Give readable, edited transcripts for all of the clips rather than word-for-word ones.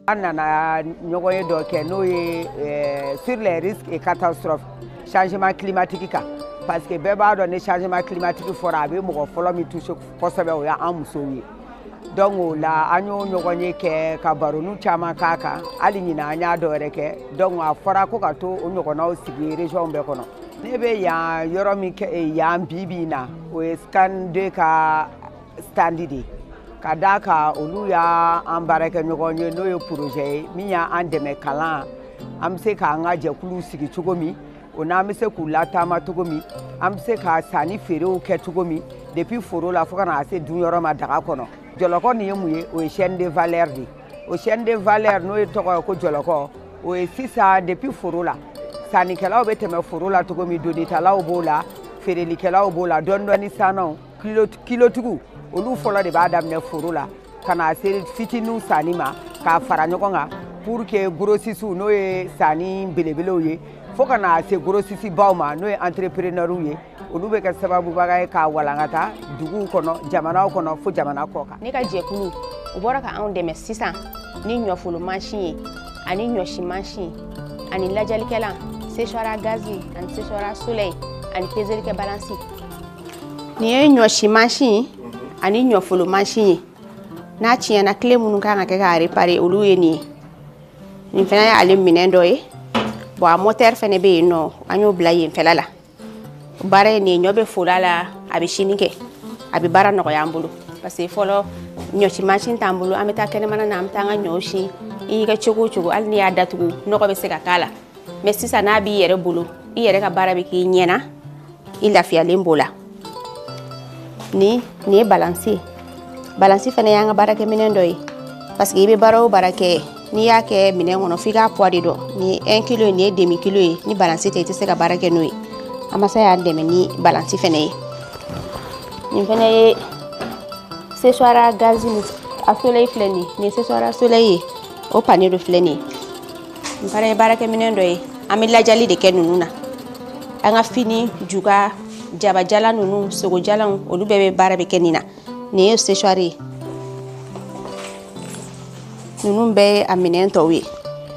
Anana nyogoye doke no sur les risques et catastrophes changement climatique parce que beba do ne changement climatique fora be mo folo mi touche ko sabe o ya amusowi donc la anyo nyogoye ke ka baronu chama kaka ali nyina anya do reke donc a fora ko ka to o nyogona o sigi region be kono nebe ya yoromi ke ya bibina o scan de ka standidi kadaka olu ya ambareke nyogonye no yo projet mi ya andeme kala amse ka nga je kulu sigi tugomi ona amse kula tama tugomi amse ka sani fere o ke tugomi depuis foro la foka na ase dunyoro ma daga kono joloko ni yemuye o chaîne de valeur di o chaîne de valeur no yo toko ko joloko o sisa depuis foro la sani kala o beteme foro la tugomi donita la o bola fere likela o bola dondoni sanon kilo tugu olu folo de ba damne foro la kana se fitinu sanima ka fara nyokonga pour que grossisu no ye sani belebele ye fo kana se grossisi bawma no ye entrepreneur ye olu be ka sababu baga ka walangata dugu kono jamana kono fo jamana koka ne ka jekulu o bora ka an deme sisan ni nyofulu machine ani nyoshi machine ani lajalikela séchora gazi ani séchora soleil ani pezelike balansi ni nyoshi machine ani nyofulu machine na tiena clé munu kan ka réparer olu yeni ni fena ya ale minendo e bo a moteur fene be no anyo blaye felala bare ni nyobe fulala abi shinike abi bara no yambulu parce que folo nyochi machine tambulu ameta kene mana na amtanga nyoshi i ga chugu al ni adatu no ko be se kala mais si ça na bi yere bulu i yere ka bara bi ki nyena il a fait lembola ni balancer fene yanga barake minendo yi parce que ibe baro barake ni yake minengo no figa poids do ni 1 kg ni demi kilo ni balancer te se ka barake noyi amasa ya deme ni balancer fene ni fene séchoir gaz ni a soleil fleni ni séchoir soleil o panier de fleni ni pare barake minendo yi amila jali de kenununa anga fini juga jaba jala nunu sogo jala olu bebe bara be kenina ne séchoir nunu be aminento wi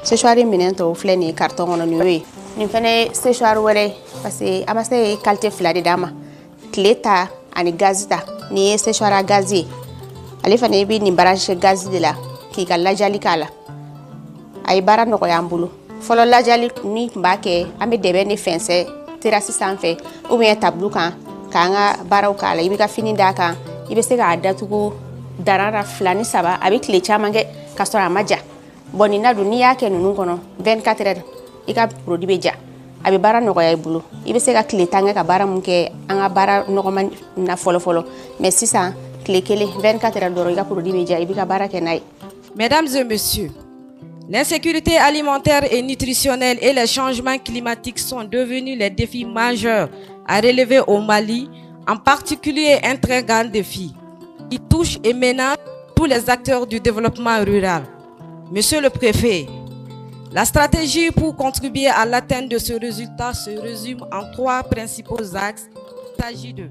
séchoir minento fleni carton ono ni wi ni fene séchoir wele parce que amase qualité flade dama cleta ani gazita ni séchoir gazi ale fene bi ni branche gazi de la ki kala jali kala ay bara no ko yambulu folo la jali ni mbake ambe debe ni fense terrasse sanfɛ ou bien tableau kan kanga baraw kala ibi ka fini daka ibe se ka datugu darara flani saba abi kle chamange kasora maja boni na dunia ke nunu kono 24 heures ika produit beja abi bara no ya bulu ibe se ka kle tanga ka bara munke anga bara no ko man na folo mais si ça kle kele 24 heures doro ika produit beja ibi ka bara ke nay. Mesdames et messieurs, l'insécurité alimentaire et nutritionnelle et les changements climatiques sont devenus les défis majeurs à relever au Mali, en particulier un très grand défi qui touche et menace tous les acteurs du développement rural. Monsieur le préfet, la stratégie pour contribuer à l'atteinte de ce résultat se résume en 3 principaux axes. Il s'agit de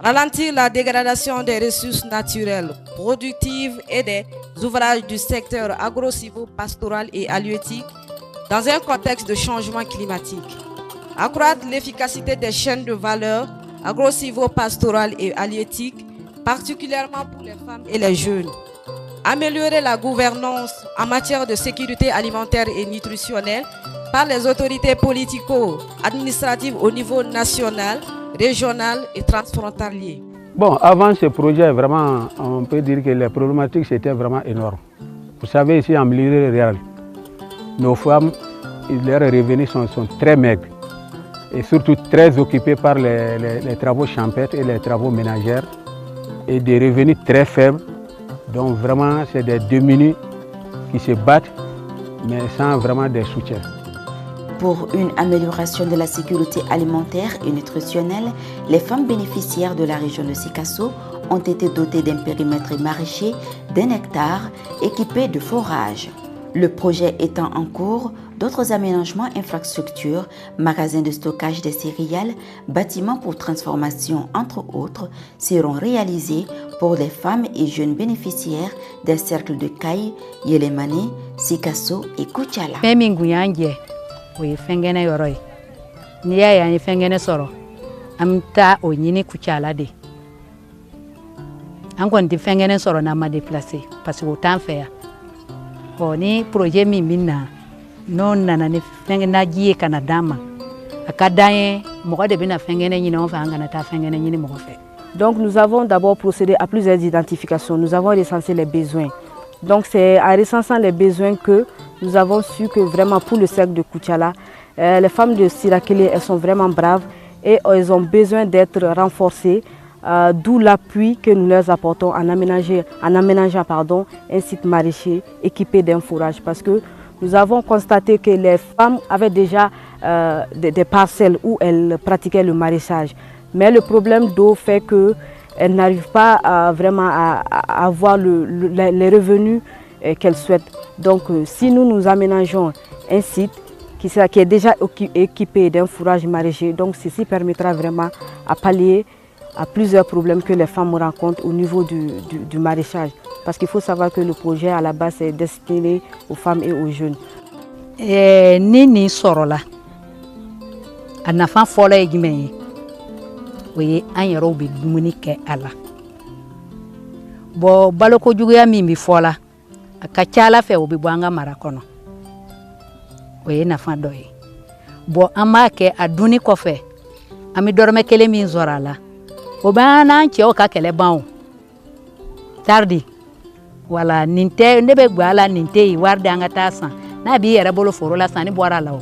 ralentir la dégradation des ressources naturelles, productives et des ouvrages du secteur agro-silvo-pastoral et halieutique dans un contexte de changement climatique. Accroître l'efficacité des chaînes de valeur agro-silvo-pastoral et halieutique, particulièrement pour les femmes et les jeunes. Améliorer la gouvernance en matière de sécurité alimentaire et nutritionnelle par les autorités politico-administratives au niveau national, régional et transfrontalier. Bon, avant ce projet, vraiment, on peut dire que les problématiques c'était vraiment énormes. Vous savez, ici en milieu rural, nos femmes, leurs revenus sont très maigres et surtout très occupées par les travaux champêtres et les travaux ménagères et des revenus très faibles. Donc vraiment, c'est des démunis qui se battent, mais sans vraiment des soutiens. Pour une amélioration de la sécurité alimentaire et nutritionnelle, les femmes bénéficiaires de la région de Sikasso ont été dotées d'un périmètre maraîcher d'1 hectare équipé de forages. Le projet étant en cours, d'autres aménagements infrastructures, magasins de stockage des céréales, bâtiments pour transformation entre autres, seront réalisés pour les femmes et jeunes bénéficiaires des cercles de Kayi, Yelemane, Sikasso et Kuchala. Ni projet mi minna non nana ne fengena jie kana dama akadaye mo de bina fengene ni no fa ngana ta fengene ni mo fe. Donc nous avons d'abord procédé à plusieurs identifications. Nous avons recensé les besoins. Donc c'est en recensant les besoins que nous avons su que vraiment pour le cercle de Kuchala, les femmes de Sirakele, elles sont vraiment braves et elles ont besoin d'être renforcées. D'où l'appui que nous leur apportons en aménageant un site maraîcher équipé d'un fourrage. Parce que nous avons constaté que les femmes avaient déjà des parcelles où elles pratiquaient le maraîchage. Mais le problème d'eau fait qu'elles n'arrivent pas vraiment à avoir les revenus qu'elles souhaitent. Donc si nous aménageons un site qui est déjà équipé d'un fourrage maraîcher, donc ceci permettra vraiment à pallier à plusieurs problèmes que les femmes rencontrent au niveau du maraîchage. Parce qu'il faut savoir que le projet à la base est destiné aux femmes et aux jeunes. Nini sorola. Anafa fola egime. Oui, anyero bi dumuni ke ala. Bo baloko juguya mimi fola. Akachala fe obi bwanga marakono. Oui, nafa doyi. Bo amake aduni kofe. Ami dorme kele min zorala. Obana nche o ka kele bawo tardi wala ninte ndebe gwala ninte warda ngata san na bi yere bolo foro la san ni bora lawo